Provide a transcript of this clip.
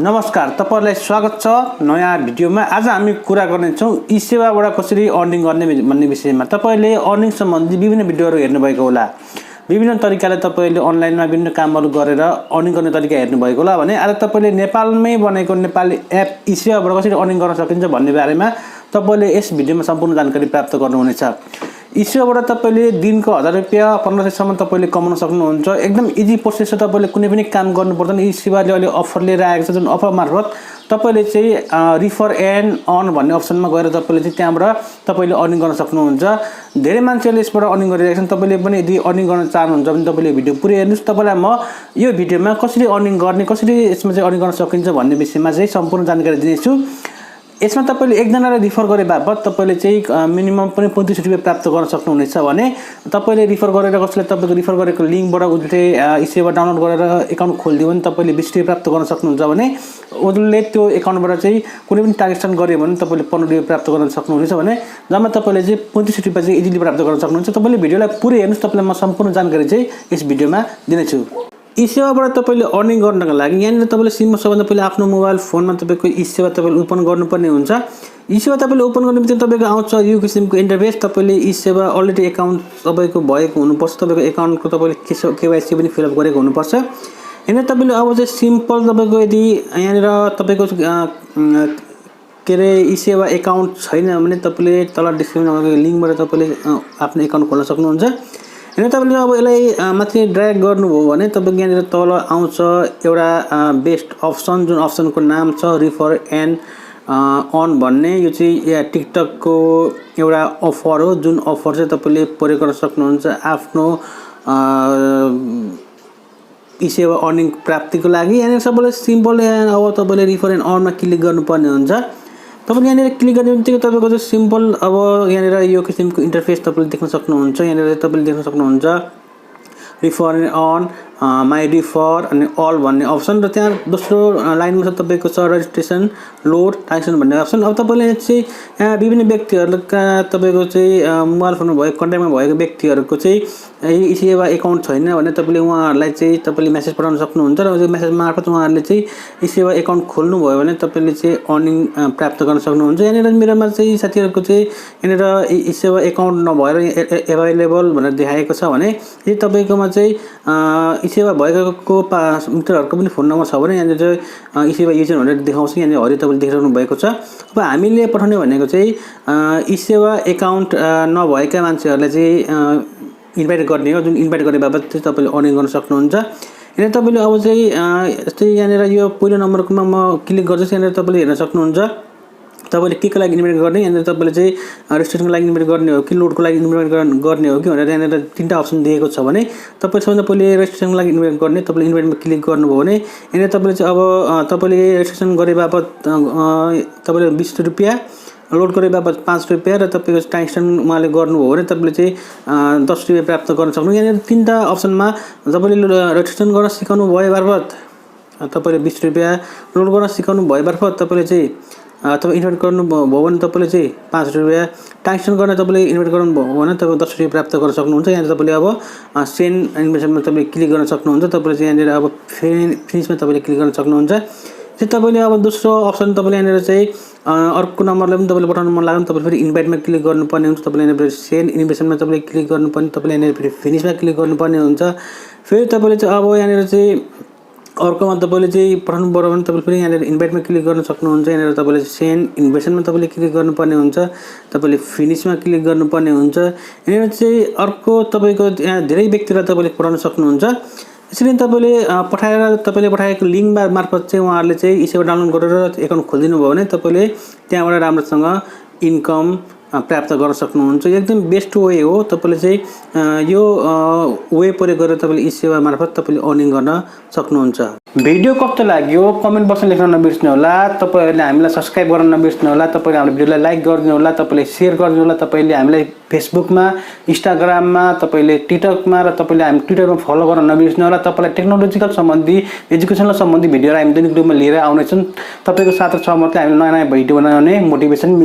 नमस्कार, तपाईहरुलाई स्वागत छ नयाँ भिडियोमा। आज हामी कुरा गर्ने छौं esewaबाट कसरी अर्निङ गर्ने भन्ने विषयमा। तपाईले अर्निङ सम्बन्धी विभिन्न भिडियोहरु हेर्नु भएको होला। विभिन्न तरिकाले तपाईले अनलाइनमा विभिन्न कामहरु गरेर अर्निङ गर्ने तरिका हेर्नु भएको होला भने आज तपाईले नेपालमै बनेको नेपाली एप esewaबाट कसरी अर्निङ गर्न सकिन्छ भन्ने बारेमा तपाईले यस भिडियोमा सम्पूर्ण जानकारी प्राप्त गर्नुहुनेछ। esewaबाट तपाईले दिनको 1000 रुपैयाँ 1500 सम्म तपाईले कमाउन सक्नुहुन्छ। एकदम इजी प्रोसेस छ। तपाईले कुनै पनि काम गर्नु पर्दैन। esewaले अहिले अफर लिएर आएको छ जुन अफर मार्फत तपाईले चाहिँ रिफर एन्ड अर्न भन्ने अप्सनमा गएर तपाईले चाहिँ त्यहाँबाट तपाईले अर्निङ गर्न सक्नुहुन्छ। धेरै मान्छेले यसबाट अर्निङ गरिरहेका छन्। तपाईले पनि यदि अर्निङ गर्न चाहनुहुन्छ भने तपाईले भिडियो पुरै हेर्नुस्। तपाईलाई म यो भिडियोमा कसरी अर्निङ गर्ने, कसरी यसमा चाहिँ अर्निङ गर्न सकिन्छ भन्ने विषयमा चाहिँ सम्पूर्ण जानकारी दिनेछु। यसमा तपाईले एकजनालाई रिफर गरे बापत तपाईले चाहिँ मिनिमम पनि 35 रुपैयाँ प्राप्त गर्न सक्नुहुनेछ भने तपाईले रिफर गरेर कसैले तपाईको रिफर गरेको लिंकबाट उले esewa डाउनलोड गरेर एकाउन्ट खोल्दियो भने तपाईले 20 रुपैयाँ प्राप्त गर्न सक्नुहुन्छ भने उले त्यो एकाउन्टबाट चाहिँ कुनै पनि ट्रान्जेक्सन गर्यो भने तपाईले 15 रुपैयाँ प्राप्त गर्न सक्नुहुनेछ भने जम्मा तपाईले चाहिँ 35 रुपैयाँ चाहिँ इजिली प्राप्त गर्न सक्नुहुन्छ। तपाईले भिडियोलाई पुरै हेर्नुस्। तपाईलाई म सम्पूर्ण जानकारी चाहिँ यस भिडियोमा दिनेछु। esewaबाट तपाईले अर्निङ गर्नका लागि यहाँ तपाईले सिममा सबभन्दा पहिले आफ्नो मोबाइल फोनमा तपाईको esewa तपाईले ओपन गर्नुपर्ने हुन्छ। esewa तपाईले ओपन गर्ने बित्तिकै तपाईको आउँछ यो किसिमको इन्टरफेस। तपाईले esewa अलरेडी एकाउन्ट तपाईको भएको हुनुपर्छ। तपाईको एकाउन्टको तपाईले केवाइसी पनि फिल अप गरेको हुनुपर्छ। यहाँ तपाईले अब चाहिँ सिम्पल तपाईको यदि यहाँ तपाईको के रे esewa एकाउन्ट छैन भने तपाईले तल डिस्क्रिप्सनमा लिंकबाट तपाईले आफ्नो एकाउन्ट खोल्न सक्नुहुन्छ। यहाँ तपाईले अब यसलाई माथि ड्र्याग गर्नुभयो भने तपाईको यहाँ तल आउँछ एउटा बेस्ट अप्सन जुन अप्सनको नाम छ रिफर एन्ड अर्न भन्ने। यो चाहिँ टिकटक को एउटा अफर हो जुन अफर चाहिँ तपाईले प्रयोग गर्न सक्नुहुन्छ आफ्नो esewa अर्निङ प्राप्तिको लागि। यहाँ सबैले सिम्पल अब तपाईले रिफर एन्ड अर्नमा क्लिक गर्नुपर्ने हुन्छ। तपाईले यहाँ क्लिक गर्ने बित्तिकै तपाईको चाहिँ सिम्पल अब यहाँ यो किसिमको इन्टरफेस तपाईले देख्न सक्नुहुन्छ। यहाँ तपाईले देख्न सक्नुहुन्छ refer and earn my refer अनि अल भन्ने अप्सन र त्यहाँ दोस्रो लाइनमा छ तपाईको छ रजिस्ट्रेसन लोड ट्रान्जेक्सन भन्ने अप्सन। अब तपाईले चाहिँ यहाँ विभिन्न व्यक्तिहरुका तपाईको चाहिँ मोबाइल फोनमा भएको कन्ट्याक्टमा भएको व्यक्तिहरुको चाहिँ esewa एकाउन्ट छैन भने तपाईले उहाँहरुलाई चाहिँ तपाईले मेसेज पठाउन सक्नुहुन्छ र यो मेसेज मार्फत उहाँहरुले चाहिँ esewa एकाउन्ट खोल्नु भयो भने तपाईले चाहिँ अर्निङ प्राप्त गर्न सक्नुहुन्छ। यहाँ मेरोमा चाहिँ साथीहरुको चाहिँ यहाँ esewa एकाउन्ट नभएर अवेलेबल भनेर देखाएको छ भने यदि तपाईकोमा चाहिँ esewa भएको मित्रहरुको पनि फोन नम्बर छ भने यहाँ चाहिँ esewa युजर भनेर देखाउँछ। यहाँ हरि तपाईले देखिरहनु भएको छ। अब हामीले पठाउने भनेको चाहिँ esewa एकाउन्ट नभएका मान्छेहरुलाई चाहिँ इन्भाइट गर्ने हो। जुन इन्भाइट गर्ने बापत चाहिँ तपाईले अर्निङ गर्न सक्नुहुन्छ। यहाँ तपाईले अब चाहिँ यस्तै यहाँ यो पहिलो नम्बरकोमा म क्लिक गर्छु। यहाँ तपाईले हेर्न सक्नुहुन्छ तपाईले के को लागि इन्भाइट गर्ने। यहाँ तपाईले चाहिँ रेजिस्ट्रेसनको लागि इन्भाइट गर्ने हो कि लोडको लागि इन्भाइट गर्ने हो कि भनेर यहाँ तीनटा अप्सन दिएको छ भने तपाईले सबभन्दा पहिले रेजिस्ट्रेसनको लागि इन्भाइट गर्ने। तपाईले इन्भाइटमा क्लिक गर्नुभयो भने यहाँ तपाईले चाहिँ अब तपाईले रेजिस्ट्रेसन गरे बापत तपाईले 20 रुपैयाँ लोड गरे बापत 5 रुपैयाँ र तपाईको ट्रान्जेक्सन उहाँले गर्नुभयो भने तपाईले चाहिँ 10 रुपैयाँ प्राप्त गर्न सक्नुहुन्छ। यहाँ तीनटा अप्सनमा तपाईले रेजिस्ट्रेसन गर्न सिकाउनु भयो बापत तपाईले 20 रुपैयाँ लोड गर्न सिकाउनु भयो बापत तपाईले चाहिँ तपाईले इन्भाइट गर्नु भयो भने तपाईले चाहिँ 5 रुपैयाँ ट्रान्जेक्सन गर्न तपाईले इन्भाइट गर्नु भयो भने तपाईले 10 रुपैयाँ प्राप्त गर्न सक्नुहुन्छ। यहाँ तपाईले अब सेन्ड इन्भिटेसनमा तपाईले क्लिक गर्न सक्नुहुन्छ। तपाईले चाहिँ यहाँ अब फिनिशमा तपाईले क्लिक गर्न सक्नुहुन्छ। तपाईले अब दोस्रो अप्सन तपाईले यहाँ चाहिँ अर्को नम्बरलाई पनि तपाईले पठाउन मन लाग्यो तपाईले फेरि इन्भाइटमा क्लिक गर्नुपर्ने हुन्छ। तपाईले यहाँ सेन्ड इन्भिटेसनमा तपाईले क्लिक गर्नुपर्ने, तपाईले यहाँ फेरि फिनिशमा क्लिक गर्नुपर्ने हुन्छ। फेरि तपाईले चाहिँ अब यहाँ चाहिँ अर्कोमा तपाईले चाहिँ पठाउनु पर्यो भने तपाईले फेरि यहाँ इन्भाइटमा क्लिक गर्न सक्नुहुन्छ। यहाँ तपाईले सेन्ड इन्भिटेसनमा तपाईले क्लिक गर्नुपर्ने हुन्छ। तपाईले फिनिशमा क्लिक गर्नुपर्ने हुन्छ। यहाँ चाहिँ अर्को तपाईको यहाँ धेरै व्यक्तिलाई तपाईले पठाउन सक्नुहुन्छ। यसरी तपाईले पठाएको लिंक मार्फत चाहिँ उहाँहरुले चाहिँ esewa डाउनलोड गरेर एकाउन्ट खोलिदिनु भयो भने तपाईले त्यहाँबाट राम्रोसँग इन्कम प्राप्त गर्न सक्नुहुन्छ। एकदम बेस्ट वे हो। तपाईले चाहिँ यो वे प्रयोग गरेर तपाईले esewa मार्फत तपाईले अर्निङ गर्न सक्नुहुन्छ। भिडियो कस्तो लाग्यो कमेन्ट बक्समा लेख्न नबिर्सनु होला। तपाईहरुले हामीलाई सब्स्क्राइब गर्न नबिर्सनु होला। तपाईले हाम्रो भिडियोलाई लाइक गरिदिनु होला। तपाईले शेयर गरिदिनु होला। तपाईले हामीलाई फेसबुकमा, इन्स्टाग्राममा, तपाईले टिकटकमा र तपाईले हामी ट्विटरमा फलो गर्न नबिर्सनु होला। तपाईलाई टेक्नोलोजिकल सम्बन्धी एजुकेसनल सम्बन्धी भिडियोहरु हामी दैनिक रूपमा लिएर आउने छौं। तपाईको साथ र सहमतले हामी नयाँ भिडियो बनाउने मोटिभेसन